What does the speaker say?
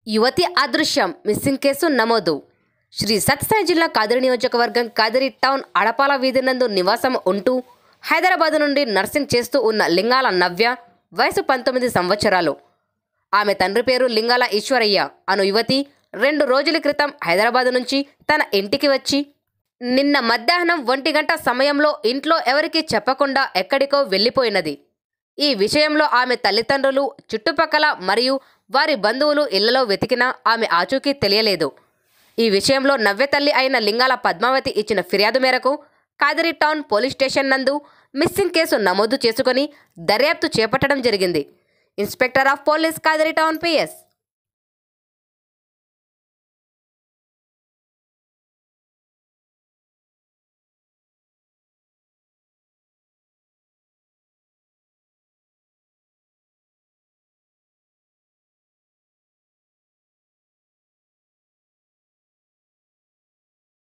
యువతి అదృశ్యం missing case నమోదు. శ్రీ సత్యసాయి జిల్లా కాదిరి నియోజకవర్గం కాదిరి టౌన్ అడపాల వీధి నందు నివాసం ఉంటూ హైదరాబాద్ నుండి నర్సింగ్ చేస్తూ ఉన్న లింగాల నవ్య వయసు 19 సంవత్సరాలు. ఆమె తండ్రి పేరు లింగాల ఈశ్వరయ్య అను యువతి 2 రోజుల క్రితం హైదరాబాద్ నుంచి తన ఇంటికి వచ్చి నిన్న మధ్యాహ్నం 1 గంట సమయంలో ఇంట్లో ఎవరికీ చెప్పకుండా ఎక్కడికో వెళ్ళిపోయినది. ఈ విషయంలో ఆమె తల్లిదండ్రులు, చుట్టుపక్కల మరియు వారి బంధువులు ఇళ్లలో వెతికినా ఆమె ఆచూకీ తెలియలేదు. ఈ విషయంలో నవ్య తల్లి అయిన లింగాల పద్మావతి ఇచ్చిన ఫిర్యాదు మేరకు కాదిరి టౌన్ పోలీస్ స్టేషన్ నందు మిస్సింగ్ కేసు నమోదు చేసుకుని దర్యాప్తు చేపట్టడం జరిగింది. Inspector of police Kadiri town PS